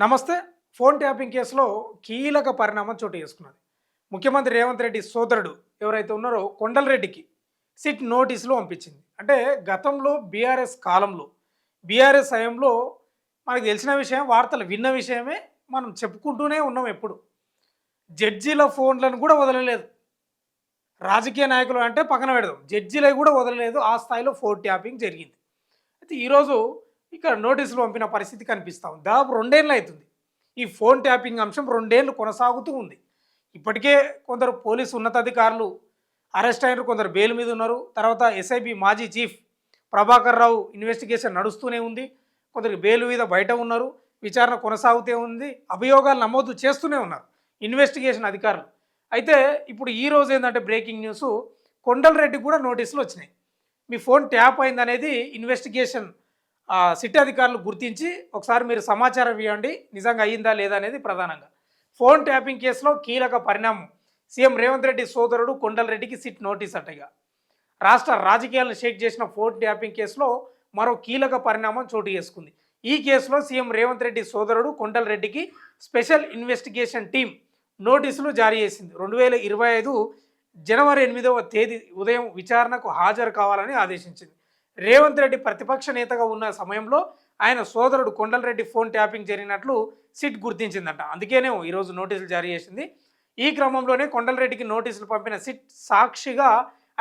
నమస్తే. Phone tapping కేసులో కీలక పరిణామం చోటు చేసుకున్నది. ముఖ్యమంత్రి రేవంత్ రెడ్డి సోదరుడు ఎవరైతే ఉన్నారో కొండలరెడ్డికి సిట్ నోటీసులు పంపించింది. అంటే గతంలో బీఆర్ఎస్ కాలంలో, బీఆర్ఎస్ హయాంలో మనకు తెలిసిన విషయం, వార్తలు విన్న విషయమే మనం చెప్పుకుంటూనే ఉన్నాం ఎప్పుడు. జడ్జీల ఫోన్లను కూడా వదలలేదు. రాజకీయ నాయకులు అంటే పక్కన పెడదాం. జడ్జీలవి కూడా వదలలేదు. ఆ స్థాయిలో ఫోన్ ట్యాపింగ్ జరిగింది. అయితే ఈరోజు ఇక్కడ నోటీసులు పంపిన పరిస్థితి కనిపిస్తూ ఉంది. దాదాపు 2 ఏళ్ళు అవుతుంది. ఈ ఫోన్ ట్యాపింగ్ అంశం 2 ఏళ్ళు కొనసాగుతూ ఉంది. ఇప్పటికే కొందరు పోలీసు ఉన్నతాధికారులు అరెస్ట్ అయినారు, కొందరు బెయిల్ మీద ఉన్నారు. తర్వాత ఎస్ఐబి మాజీ చీఫ్ ప్రభాకర్ రావు ఇన్వెస్టిగేషన్ నడుస్తూనే ఉంది. కొందరికి బెయిల్ మీద బయట ఉన్నారు. విచారణ కొనసాగుతూ ఉంది. అభియోగాలు నమోదు చేస్తూనే ఉన్నారు ఇన్వెస్టిగేషన్ అధికారులు. అయితే ఇప్పుడు ఈ రోజు ఏంటంటే బ్రేకింగ్ న్యూస్, కొండలరెడ్డి కూడా నోటీసులు వచ్చినాయి. మీ ఫోన్ ట్యాప్ అయిందనేది ఇన్వెస్టిగేషన్ సిట్ అధికారులు గుర్తించి ఒకసారి మీరు సమాచారం ఇవ్వండి, నిజంగా అయ్యిందా లేదా అనేది ప్రధానంగా. ఫోన్ ట్యాపింగ్ కేసులో కీలక పరిణామం. సీఎం రేవంత్ రెడ్డి సోదరుడు కొండలరెడ్డికి సిట్ నోటీస్ అట్టగా. రాష్ట్ర రాజకీయాలను షేక్ చేసిన ఫోన్ ట్యాపింగ్ కేసులో మరో కీలక పరిణామం చోటు చేసుకుంది. ఈ కేసులో సీఎం రేవంత్ రెడ్డి సోదరుడు కొండలరెడ్డికి స్పెషల్ ఇన్వెస్టిగేషన్ టీం నోటీసులు జారీ చేసింది. 2025 జనవరి 8వ తేదీ ఉదయం విచారణకు హాజరు కావాలని ఆదేశించింది. రేవంత్ రెడ్డి ప్రతిపక్ష నేతగా ఉన్న సమయంలో ఆయన సోదరుడు కొండలరెడ్డి ఫోన్ ట్యాపింగ్ జరిగినట్లు సిట్ గుర్తించిందంట. అందుకేనే ఈరోజు నోటీసులు జారీ చేసింది. ఈ క్రమంలోనే కొండలరెడ్డికి నోటీసులు పంపిన సిట్ సాక్షిగా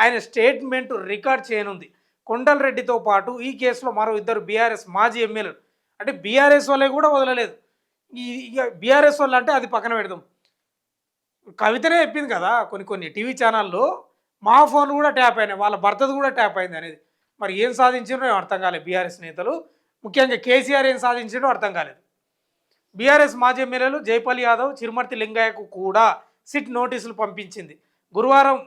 ఆయన స్టేట్మెంట్ రికార్డ్ చేయనుంది. కొండలరెడ్డితో పాటు ఈ కేసులో మరో 2 బీఆర్ఎస్ మాజీ ఎమ్మెల్యేలు, అంటే బీఆర్ఎస్ వాళ్ళే కూడా వదలలేదు. ఇక బీఆర్ఎస్ వాళ్ళు అంటే అది పక్కన పెడదాం. కవితనే చెప్పింది కదా కొన్ని టీవీ ఛానల్లో, మా ఫోన్ కూడా ట్యాప్ అయినాయి, వాళ్ళ భర్తది కూడా ట్యాప్ అయింది అనేది. మరి ఏం సాధించారో అర్థం కాలేదు బీఆర్ఎస్ నేతలు. ముఖ్యంగా కేసీఆర్ ఏం సాధించారో అర్థం కాలేదు. బీఆర్ఎస్ మాజీ ఎమ్మెల్యేలు జైపాల్ యాదవ్, చిరుమర్తి లింగయ్యకు కూడా సిట్ నోటీసులు పంపించింది. గురువారం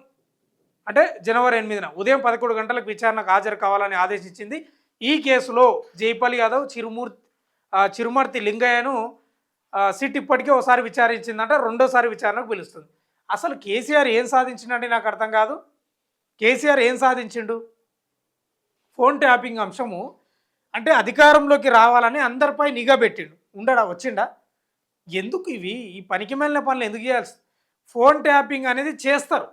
అంటే జనవరి 8న ఉదయం 11 గంటలకు విచారణకు హాజరు కావాలని ఆదేశించింది. ఈ కేసులో జైపాల్ యాదవ్, చిరుమర్తి లింగయ్యను సిట్ ఇప్పటికే ఒకసారి విచారించిందంటే రెండోసారి విచారణకు పిలుస్తుంది. అసలు కేసీఆర్ ఏం సాధించిందంటే నాకు అర్థం కాదు. కేసీఆర్ ఏం సాధించిండు? ఫోన్ ట్యాపింగ్ అంశము అంటే అధికారంలోకి రావాలని అందరిపై నిఘా పెట్టిండు. వచ్చిండా? ఎందుకు ఈ పనికి మాలిన పనులు ఎందుకు చేయాల్సి? ఫోన్ ట్యాపింగ్ అనేది చేస్తారు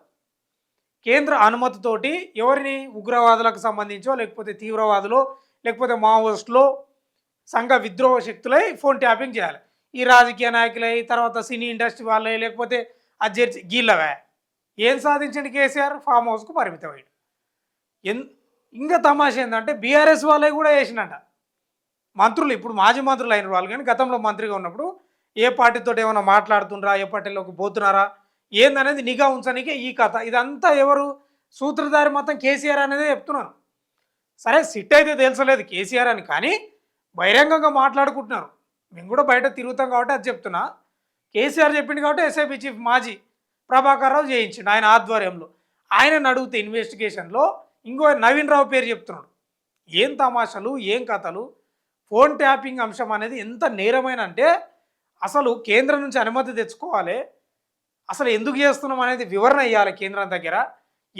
కేంద్ర అనుమతితోటి. ఎవరిని? ఉగ్రవాదులకు సంబంధించో, లేకపోతే తీవ్రవాదులో, లేకపోతే మావోయిస్టులో, సంఘ విద్రోహ శక్తులై ఫోన్ ట్యాపింగ్ చేయాలి. ఈ రాజకీయ నాయకులై, తర్వాత సినీ ఇండస్ట్రీ వాళ్ళే, లేకపోతే అజర్చి గీళ్ళవే. ఏం సాధించండి కేసీఆర్? ఫామ్ హౌస్కు పరిమితమయ్యాడు. ఇంకా తమాషా ఏంటంటే బీఆర్ఎస్ వాళ్ళే కూడా వేసినట్ట మంత్రులు. ఇప్పుడు మాజీ మంత్రులు అయిన వాళ్ళు కానీ గతంలో మంత్రిగా ఉన్నప్పుడు ఏ పార్టీతో ఏమైనా మాట్లాడుతుండ్రా, ఏ పార్టీలోకి పోతున్నారా ఏందనేది నిఘా ఉంచడానికే ఈ కథ. ఇదంతా ఎవరు సూత్రధారి? మొత్తం కేసీఆర్ అనేదే చెప్తున్నాను. సరే సిట్ అయితే తెలుసలేదు కేసీఆర్ అని, కానీ బహిరంగంగా మాట్లాడుకుంటున్నారు. మేము కూడా బయట తిరుగుతాం కాబట్టి అది చెప్తున్నా. కేసీఆర్ చెప్పింది కాబట్టి ఎస్ఐబి చీఫ్ మాజీ ప్రభాకర్ రావు చేయించిండు ఆయన ఆధ్వర్యంలో. ఆయనను అడిగితే ఇన్వెస్టిగేషన్లో ఇంకో నవీన్ రావు పేరు చెప్తున్నాడు. ఏం తమాషాలు, ఏం కథలు! ఫోన్ ట్యాపింగ్ అంశం అనేది ఎంత నేరమైన అంటే అసలు కేంద్రం నుంచి అనుమతి తెచ్చుకోవాలి. అసలు ఎందుకు చేస్తున్నాం అనేది వివరణ ఇవ్వాలి కేంద్రం దగ్గర.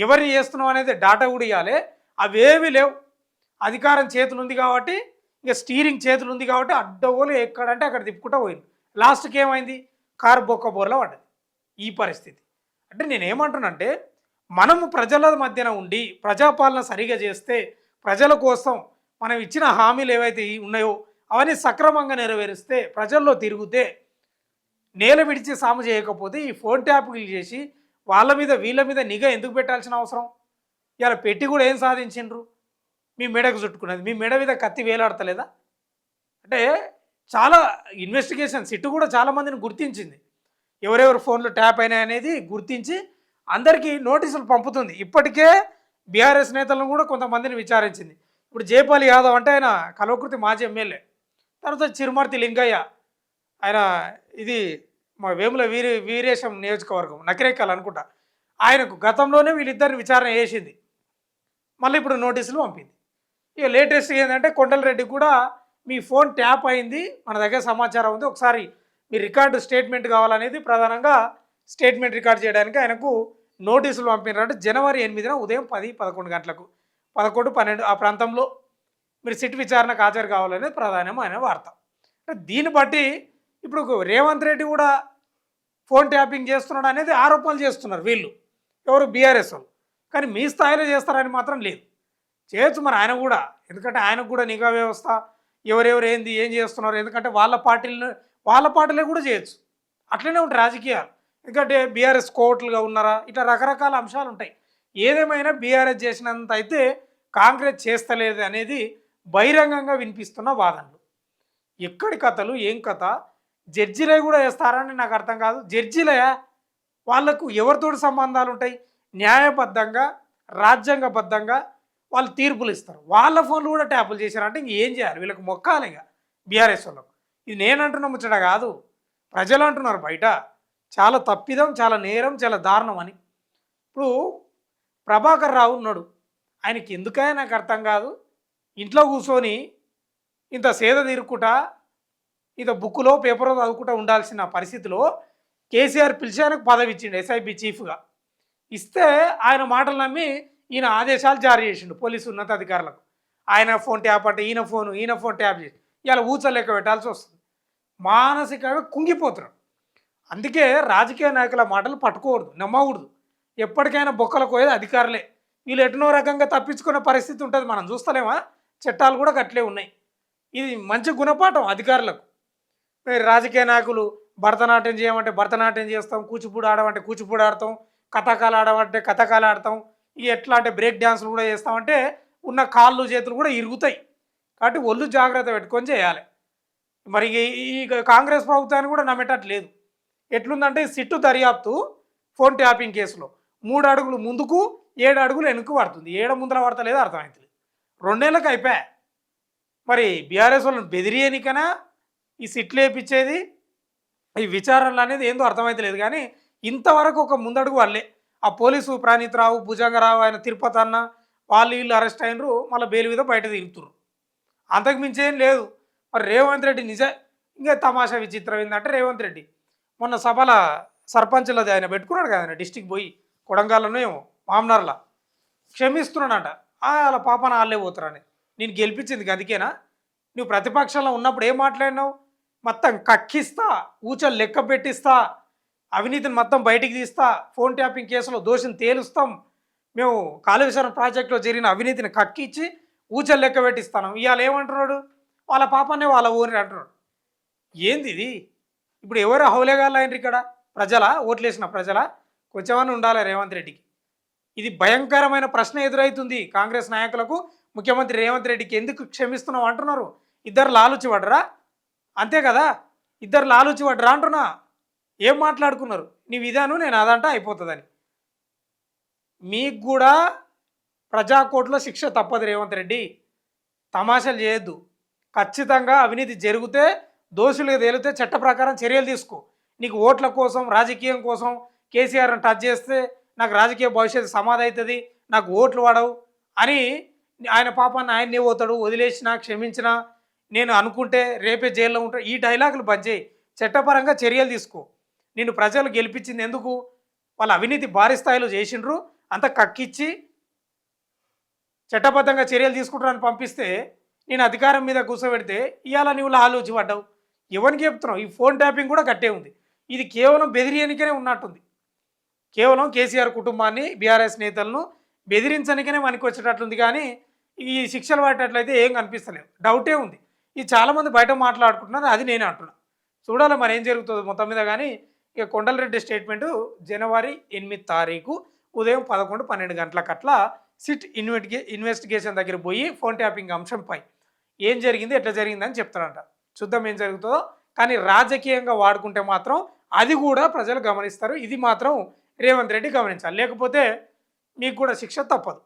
ఎవరిని చేస్తున్నాం అనేది డాటా కూడా ఇవ్వాలి. అవేవి లేవు. అధికారం చేతులు ఉంది కాబట్టి, ఇక స్టీరింగ్ చేతులు ఉంది కాబట్టి అడ్డగోలు ఎక్కడంటే అక్కడ తిప్పుకుంటూ పోయింది. లాస్ట్కి ఏమైంది? కారు బొక్క బోర్లో పడ్డది. ఈ పరిస్థితి. అంటే నేనేమంటున్నానంటే మనము ప్రజల మధ్యన ఉండి ప్రజాపాలన సరిగా చేస్తే, ప్రజల కోసం మనం ఇచ్చిన హామీలు ఏవైతే ఉన్నాయో అవన్నీ సక్రమంగా నెరవేరిస్తే, ప్రజల్లో తిరిగితే, నేల విడిచి సాము చేయకపోతే ఈ ఫోన్ ట్యాపింగ్లు చేసి వాళ్ళ మీద వీళ్ళ మీద నిఘా ఎందుకు పెట్టాల్సిన అవసరం? ఇలా పెట్టి కూడా ఏం సాధించిండ్రు? మీ మెడకు చుట్టుకున్నది, మీ మెడ మీద కత్తి వేలాడతలేదా? అంటే చాలా ఇన్వెస్టిగేషన్ సిట్ కూడా చాలామందిని గుర్తించింది. ఎవరెవరు ఫోన్లు ట్యాప్ అయినాయి అనేది గుర్తించి అందరికీ నోటీసులు పంపుతుంది. ఇప్పటికే బీఆర్ఎస్ నేతలను కూడా కొంతమందిని విచారించింది. ఇప్పుడు జైపాల్ యాదవ్ అంటే ఆయన కల్వకుర్తి మాజీ ఎమ్మెల్యే. తర్వాత చిరుమర్తి లింగయ్య, ఆయన ఇది మా వేముల వీరేశం నియోజకవర్గం, నకిరేకల్ అనుకుంటా. ఆయనకు గతంలోనే వీళ్ళిద్దరిని విచారణ చేసింది. మళ్ళీ ఇప్పుడు నోటీసులు పంపింది. ఇక లేటెస్ట్ ఏంటంటే కొండలరెడ్డి కూడా మీ ఫోన్ ట్యాప్ అయింది, మన దగ్గర సమాచారం ఉంది, ఒకసారి మీ రికార్డు స్టేట్మెంట్ కావాలనేది ప్రధానంగా స్టేట్మెంట్ రికార్డ్ చేయడానికి ఆయనకు నోటీసులు పంపినారంటే జనవరి 8న ఉదయం 10-11 గంటలకు, 11-12 ఆ ప్రాంతంలో మీరు సిట్ విచారణకు హాజరు కావాలనేది ప్రధానమైన వార్త. దీన్ని బట్టి ఇప్పుడు రేవంత్ రెడ్డి కూడా ఫోన్ ట్యాపింగ్ చేస్తున్నాడు అనేది ఆరోపణలు చేస్తున్నారు వీళ్ళు, ఎవరు బీఆర్ఎస్ వాళ్ళు. కానీ మీ స్థాయిలో చేస్తారని మాత్రం లేదు. చేయొచ్చు మరి ఆయన కూడా, ఎందుకంటే ఆయనకు కూడా నిఘా వ్యవస్థ, ఎవరెవరు ఏంది ఏం చేస్తున్నారు, ఎందుకంటే వాళ్ళ పార్టీలే కూడా చేయొచ్చు. అట్లనే ఉంటాయి రాజకీయాలు. ఎందుకంటే బీఆర్ఎస్ కోట్లుగా ఉన్నారా, ఇట్లా రకరకాల అంశాలు ఉంటాయి. ఏదేమైనా బీఆర్ఎస్ చేసినంత అయితే కాంగ్రెస్ చేస్తలేదు అనేది బహిరంగంగా వినిపిస్తున్న వాదనలు. ఎక్కడి కథలు ఏం కథ, జడ్జిలే కూడా వేస్తారని నాకు అర్థం కాదు. జడ్జిలయా, వాళ్లకు ఎవరితోటి సంబంధాలు ఉంటాయి? న్యాయబద్ధంగా రాజ్యాంగబద్ధంగా వాళ్ళు తీర్పులు ఇస్తారు. వాళ్ళ ఫోన్లు కూడా ట్యాపులు చేశారంటే ఇంకేం చేయాలి? వీళ్ళకి మొక్కాలి ఇక బీఆర్ఎస్ వాళ్ళకు. ఇది నేనంటున్న ముచ్చట కాదు, ప్రజలు అంటున్నారు బయట. చాలా తప్పిదం, చాలా నేరం, చాలా దారుణం అని. ఇప్పుడు ప్రభాకర్ రావు ఉన్నాడు, ఆయనకి ఎందుకైనా నాకు అర్థం కాదు. ఇంట్లో కూర్చొని ఇంత సేద తీరుకుంటా, ఇంత బుక్కులో పేపర్లో చదువుకుంటా ఉండాల్సిన పరిస్థితిలో కేసీఆర్ పిలిచి ఆయనకు పదవి ఇచ్చిండు ఎస్ఐబి చీఫ్గా. ఇస్తే ఆయన మాటలు నమ్మి ఈయన ఆదేశాలు జారీ చేసిండు పోలీసు ఉన్నతాధికారులకు. ఆయన ఫోన్ ట్యాప్ అంటే ఈయన ఫోన్ ట్యాప్ చేసి ఇలా ఊచలేక పెట్టాల్సి వస్తుంది. మానసికంగా కుంగిపోతున్నారు. అందుకే రాజకీయ నాయకుల మాటలు పట్టుకోకూడదు, నమ్మకూడదు. ఎప్పటికైనా బొక్కలకు పోయేది అధికారులే. వీళ్ళు ఎటునో రకంగా తప్పించుకునే పరిస్థితి ఉంటుంది. మనం చూస్తలేమా? చట్టాలు కూడా గట్లే ఉన్నాయి. ఇది మంచి గుణపాఠం అధికారులకు. రాజకీయ నాయకులు భరతనాట్యం చేయమంటే భరతనాట్యం చేస్తాం, కూచిపూడి ఆడమంటే కూచిపూడి ఆడతాం, కథకాలు ఆడమంటే కథకాలు ఆడతాం, ఇక ఎట్లా అంటే బ్రేక్ డ్యాన్సులు కూడా చేస్తామంటే ఉన్న కాళ్ళు చేతులు కూడా ఇరుగుతాయి. కాబట్టి ఒళ్ళు జాగ్రత్త పెట్టుకొని చేయాలి. మరి ఈ కాంగ్రెస్ ప్రభుత్వాన్ని కూడా నమ్మేటట్లేదు. ఎట్లుందంటే సిట్టు దర్యాప్తు ఫోన్ ట్యాపింగ్ కేసులో 3 అడుగులు ముందుకు 7 అడుగులు వెనుక పడుతుంది. ఏడ ముందర పడతలేదు అర్థమవుతుంది. 2 నెలలకు అయిపోయా. మరి బీఆర్ఎస్ వాళ్ళని బెదిరియనికనా ఈ సిట్లు వేయించేది, ఈ విచారణలు అనేది ఏందో అర్థమవుతలేదు. కానీ ఇంతవరకు ఒక ముందడుగు వాళ్ళే. ఆ పోలీసు ప్రాణిత్ రావు, భుజంగరావు, ఆయన తిరుపతి అన్న వీళ్ళు అరెస్ట్ అయినరు, మళ్ళీ బెయిల్ మీద బయట తిరుగుతున్నారు. అంతకు మించేం లేదు. మరి రేవంత్ రెడ్డి ఇంకా తమాషా విచిత్రం ఏంటంటే, రేవంత్ రెడ్డి మొన్న సభల సర్పంచ్లది ఆయన పెట్టుకున్నాడు కదా, ఆయన డిస్టిక్ పోయి కొడంగల్లోనో ఏమో మామనార్లా క్షమిస్తున్నాడట. వాళ్ళ పాపన వాళ్ళే పోతారని. నేను గెలిపించింది అందుకేనా? నువ్వు ప్రతిపక్షంలో ఉన్నప్పుడు ఏం మాట్లాడినావు? మొత్తం కక్కిస్తా, ఊచలు లెక్క పెట్టిస్తా, అవినీతిని మొత్తం బయటికి తీస్తా, ఫోన్ ట్యాపింగ్ కేసులో దోషిని తేలుస్తాం, మేము కాళేశ్వరం ప్రాజెక్టులో జరిగిన అవినీతిని కక్కిచ్చి ఊచలు లెక్క పెట్టిస్తాను. ఇవాళ ఏమంటున్నాడు? వాళ్ళ పాపనే వాళ్ళ ఊరిని అంటున్నాడు. ఏంది ఇది? ఇప్పుడు ఎవరు హౌలేగాళ్ళు అయినరు ఇక్కడ? ప్రజలా? ఓట్లేసిన ప్రజలా? కొంచెమని ఉండాలి రేవంత్ రెడ్డికి. ఇది భయంకరమైన ప్రశ్న ఎదురవుతుంది కాంగ్రెస్ నాయకులకు. ముఖ్యమంత్రి రేవంత్ రెడ్డికి ఎందుకు క్షమిస్తున్నావు అంటున్నారు. ఇద్దరు లాలుచి పడ్డరా? అంతే కదా, ఇద్దరు లాలుచి పడ్డరా అంటున్నా. ఏం మాట్లాడుకున్నారు? నీవు ఇదాను నేను అదంట అయిపోతుందని. మీకు కూడా ప్రజాకోర్టులో శిక్ష తప్పదు రేవంత్ రెడ్డి. తమాషాలు చేయొద్దు. ఖచ్చితంగా అవినీతి జరిగితే, దోషులుగా తేలితే చట్ట ప్రకారం చర్యలు తీసుకో. నీకు ఓట్ల కోసం, రాజకీయం కోసం కేసీఆర్ని టచ్ చేస్తే నాకు రాజకీయ భవిష్యత్తు సమాధి అవుతుంది, నాకు ఓట్లు పడవు అని ఆయన పాపాన్ని ఆయన్నే పోతాడు. వదిలేసినా క్షమించినా నేను అనుకుంటే రేపే జైల్లో ఉంటా. ఈ డైలాగులు బంద్ చేయి. చట్టపరంగా చర్యలు తీసుకో. నిన్ను ప్రజలు గెలిపించింది ఎందుకు? వాళ్ళు అవినీతి భారీ స్థాయిలో చేసిండ్రు, అంత కక్కిచ్చి చట్టబద్ధంగా చర్యలు తీసుకుంటారని పంపిస్తే నేను అధికారం మీద కూర్చోబెడితే ఇవాళ నువ్వు ఆలోచి పడ్డావు. ఎవరికి చెప్తున్నావు? ఈ ఫోన్ ట్యాపింగ్ కూడా కట్టే ఉంది. ఇది కేవలం బెదిరియనికనే ఉన్నట్టుంది. కేవలం కేసీఆర్ కుటుంబాన్ని, బీఆర్ఎస్ నేతలను బెదిరించనికనే మనకి వచ్చేటట్లుంది. కానీ ఈ శిక్షలు పడేటట్లయితే ఏం కనిపిస్తలేదు, డౌటే ఉంది. ఇది చాలామంది బయట మాట్లాడుకుంటున్నారు, అది నేనే అంటున్నా. చూడాలి మరి ఏం జరుగుతుందో మొత్తం మీద. కానీ ఇక కొండలరెడ్డి స్టేట్మెంటు జనవరి 8 తారీఖు ఉదయం 11-12 గంటలకట్లా సిట్ ఇన్వెస్టిగేషన్ దగ్గర పోయి ఫోన్ ట్యాపింగ్ అంశంపై ఏం జరిగింది, ఎట్లా జరిగిందని చెప్తారంట. చూద్దాం ఏం జరుగుతుందో. కానీ రాజకీయంగా వాడుకుంటే మాత్రం అది కూడా ప్రజలు గమనిస్తారు. ఇది మాత్రం రేవంత్ రెడ్డి గమనించాలి, లేకపోతే మీకు కూడా శిక్ష తప్పదు.